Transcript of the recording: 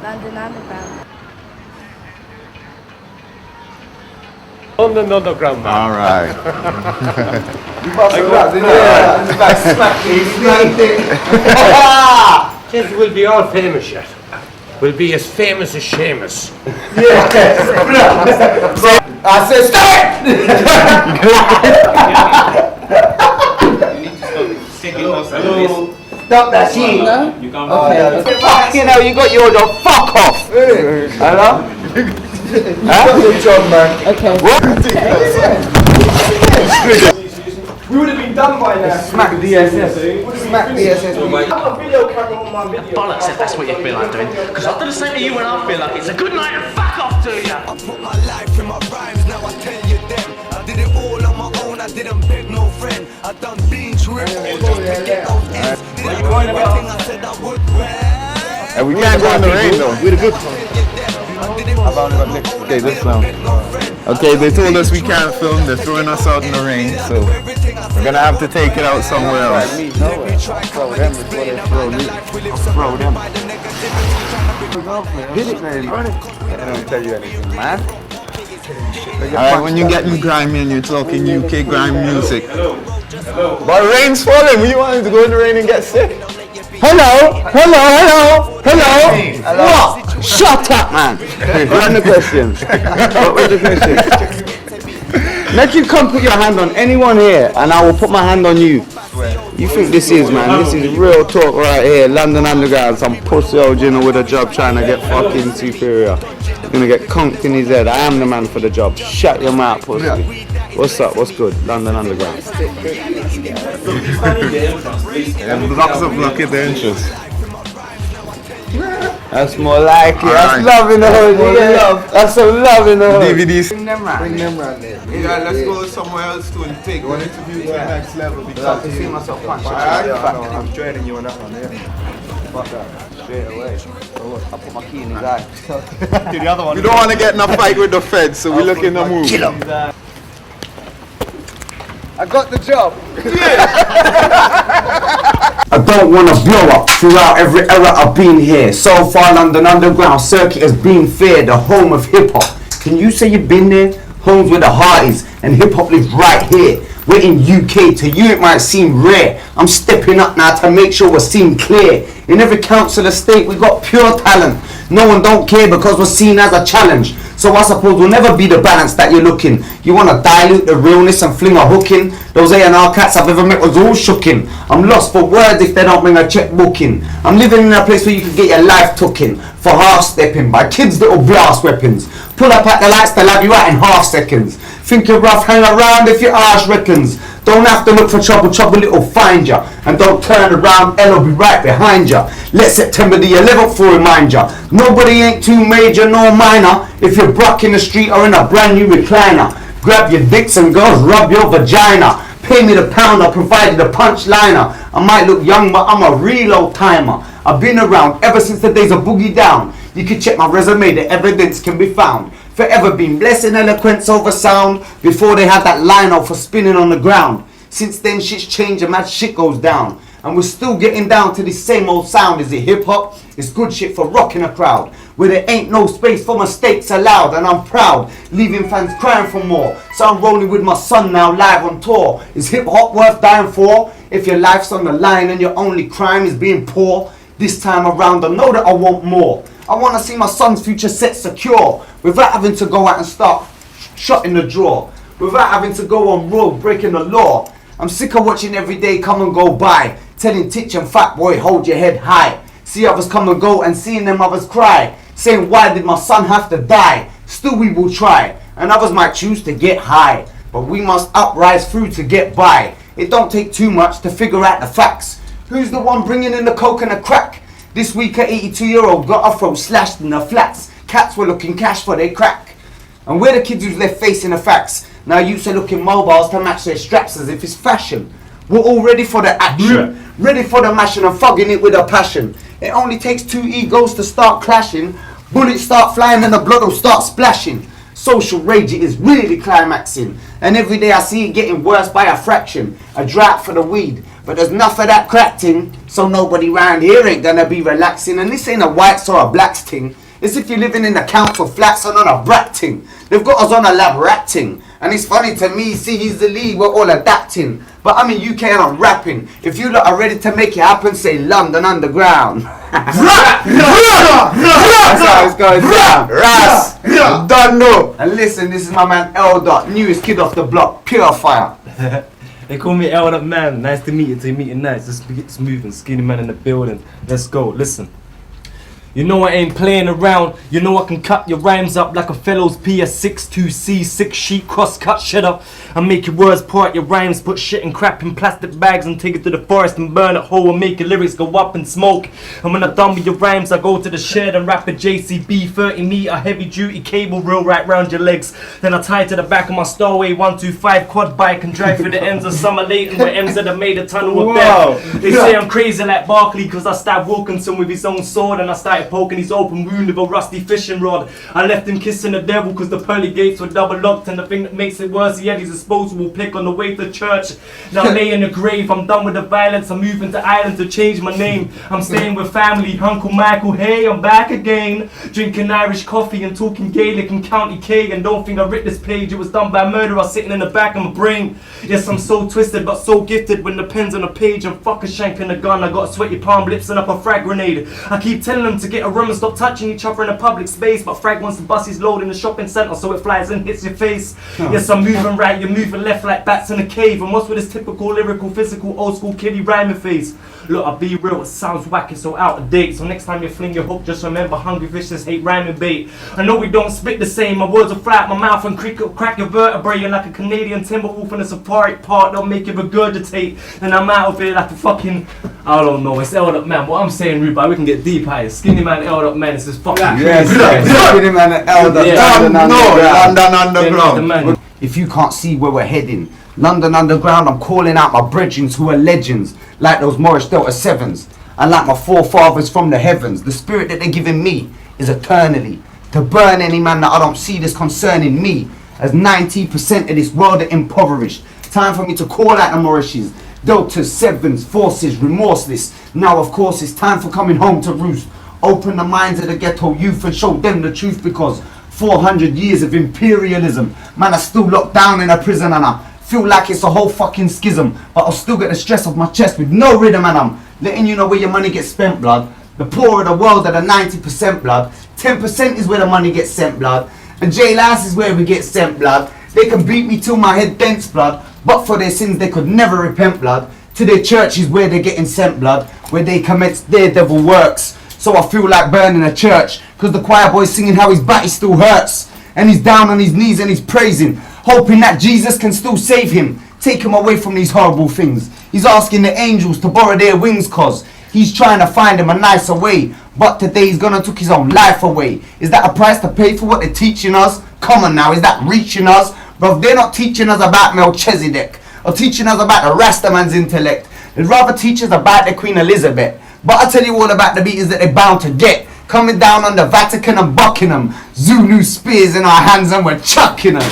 London Underground. London Underground, man. All right. You must have that, didn't you? It's like smack Kids will be all famous yet. We'll be as famous as Seamus. Yeah. I said stop! Stop that shit. No? Okay. Fucking hell, you got your dog. Fuck off. Hello? Huh? Good job, man. Okay. We would have been done by now. Smack DSS. Smack DSS. I've got a video camera on my video. Bollocks if that's what you feel like doing. Because I'll do the same to you when I feel like it's a good night and fuck off to you. I put my life in my rhymes, now I tell you them. I did it all on my own, I didn't beg no friend. I done beans, rip all those to get those ends. Did everything I said I would. And we can't go in the rain though. We're the good one. Okay, this sound. Okay, they told us we can't film. They're throwing us out in the rain, so we're gonna have to take it out somewhere else. Throw them before they throw me. Throw them. Hit it, man. I don't tell you anything, man. Alright, when you're getting grimy and you're talking UK grime music. But rain's falling. When you wanted to go in the rain and get sick? Hello. What? Shut up, man. Run the question. What was the question? Let you come put your hand on anyone here and I will put my hand on you. You think this is, man? This is real talk right here. London Underground, some pussy old Gino with a job trying to get fucking superior. He's gonna get conked in his head. I am the man for the job. Shut your mouth, pussy. What's up? What's good? London Underground. And blocks of block at the entrance. That's more like it. That's Alright. love in the hood. Yeah. That's some love in the hood. DVDs. Bring them round there. Yeah, let's go somewhere else to take one interview to the next level I because can see myself punch. I'm training you on that one, yeah. Fuck that. Straight away. I put my key in his eye. The other one. We don't want to get in a fight with the feds, so we're looking to move. Kill him. I got the job. I don't want to blow up throughout every era I've been here. So far, London Underground circuit has been fair, the home of hip hop. Can you say you've been there? Homes where the heart is, and hip hop lives right here. We're in UK, to you it might seem rare. I'm stepping up now to make sure we're seen clear. In every council estate we got pure talent. No one don't care because we're seen as a challenge. So I suppose we'll never be the balance that you're looking. You want to dilute the realness and fling a hook in. Those A&R cats I've ever met was all shooking. I'm lost for words if they don't bring a checkbook in. I'm living in a place where you can get your life took in for half stepping by kids little blast weapons. Pull up at the lights, they'll have you out in half seconds. Think you're rough, hang around if your arse reckons. Don't have to look for trouble, trouble it'll find ya. And don't turn around, L'll be right behind ya. Let September the 11th will remind ya. Nobody ain't too major nor minor. If you're broke in the street or in a brand new recliner. Grab your dicks and girls, rub your vagina. Pay me the pound, I'll provide you the punchliner. I might look young, but I'm a real old timer. I've been around ever since the days of Boogie Down. You can check my resume, the evidence can be found. Forever been blessed in eloquence over sound. Before they had that line out for spinning on the ground. Since then shit's changed and mad shit goes down. And we're still getting down to this same old sound. Is it hip hop? It's good shit for rocking a crowd. Where there ain't no space for mistakes allowed. And I'm proud, leaving fans crying for more. So I'm rolling with my son now live on tour. Is hip hop worth dying for? If your life's on the line and your only crime is being poor. This time around I know that I want more. I want to see my son's future set secure. Without having to go out and start shutting the drawer. Without having to go on road breaking the law. I'm sick of watching every day come and go by. Telling Titch and Fat Boy hold your head high. See others come and go and seeing them others cry. Saying why did my son have to die? Still we will try. And others might choose to get high. But we must uprise through to get by. It don't take too much to figure out the facts. Who's the one bringing in the coke and the crack? This week a 82-year-old got her throat slashed in the flats. Cats were looking cash for their crack. And we're the kids who's left facing the facts. Now youths are looking mobiles to match their straps as if it's fashion. We're all ready for the action. Ready for the mashing and fugging it with a passion. It only takes two egos to start clashing. Bullets start flying and the blood will start splashing. Social rage it is really climaxing. And every day I see it getting worse by a fraction. A drought for the weed. But there's enough of that crack ting, so nobody round here ain't gonna be relaxing. And this ain't a whites or a blacks ting. It's if you're living in the council flats and on a brat ting. They've got us on a lab rat ting. And it's funny to me, see he's the lead, we're all adapting. But I'm in UK and I'm rapping. If you lot are ready to make it happen, say London Underground. That's how it's going down. Ras, done no. And listen, this is my man L. Dot, newest kid off the block, pure fire. They call me L Up Man. Nice to meet you. To meet you nice. Let's get this moving. Skinnyman in the building. Let's go. Listen. You know I ain't playing around. You know I can cut your rhymes up like a fellow's PS62C 6 sheet cross-cut shit up and make your words part your rhymes. Put shit and crap in plastic bags and take it to the forest and burn it whole and make your lyrics go up in smoke. And when I'm done with your rhymes, I go to the shed and wrap a JCB 30 meter heavy duty cable reel right round your legs. Then I tie it to the back of my Starway 125 quad bike and drive through the ends of Summer Leighton where M's have made a tunnel of death. They say I'm crazy like Barkley cause I stabbed Wilkinson with his own sword and I started poking his open wound with a rusty fishing rod. I left him kissing the devil cause the pearly gates were double locked, and the thing that makes it worse, he had his disposable pick on the way to church. Now I lay in the grave, I'm done with the violence, I'm moving to Ireland to change my name. I'm staying with family, Uncle Michael, hey, I'm back again. Drinking Irish coffee and talking Gaelic and County K, and don't think I writ this page, it was done by murderer sitting in the back of my brain. Yes, I'm so twisted but so gifted when the pen's on a page and fuck a shank in a gun. I got sweaty palm lips and up a frag grenade. I keep telling them to get a room and stop touching each other in a public space, but Frag wants to bust his load in the shopping centre so it flies and hits your face. Yes, I'm moving right, you're moving left like bats in a cave. And what's with this typical lyrical, physical, old school kiddie rhyming face? Look, I'll be real, it sounds whack, it's so out of date. So next time you fling your hook, just remember hungry fishes hate rhyming bait. I know we don't spit the same, my words will fly out my mouth and crack your vertebrae. You're like a Canadian timber wolf in a safari park, they'll make you regurgitate. And I'm out of here like a fucking, I don't know, it's L Up Man. What I'm saying, Ruby, we can get deep out here. Skinnyman, L Up Man, it's just fucking Yes, Skinnyman and L. Dot, London Underground. If you can't see where we're heading, London Underground, I'm calling out my brethrens who are legends, like those Morris Delta 7s, and like my forefathers from the heavens. The spirit that they're giving me is eternally to burn any man that I don't see this concerning me, as 90% of this world are impoverished. Time for me to call out the Morrishes, Deltas, 7s, forces, remorseless. Now of course it's time for coming home to roost. Open the minds of the ghetto youth and show them the truth, because 400 years of imperialism, man, I still locked down in a prison and I feel like it's a whole fucking schism, but I'll still get the stress off my chest with no rhythm, and I'm letting you know where your money gets spent, blood. The poor of the world are the 90% blood. 10% is where the money gets sent, blood. And jail house is where we get sent, blood. They can beat me till my head dents, blood, but for their sins they could never repent, blood. To their church is where they're getting sent, blood, where they commence their devil works. So I feel like burning a church, cause the choir boy's singing how his body still hurts, and he's down on his knees and he's praising, hoping that Jesus can still save him, take him away from these horrible things. He's asking the angels to borrow their wings, cause he's trying to find him a nicer way, but today he's gonna took his own life away. Is that a price to pay for what they're teaching us? Come on now, is that reaching us? Bro, they're not teaching us about Melchizedek, or teaching us about the Rastaman's intellect. They'd rather teach us about the Queen Elizabeth. But I'll tell you all about the beatings that they're bound to get. Coming down on the Vatican and Buckingham. Zulu spears in our hands and we're chucking them.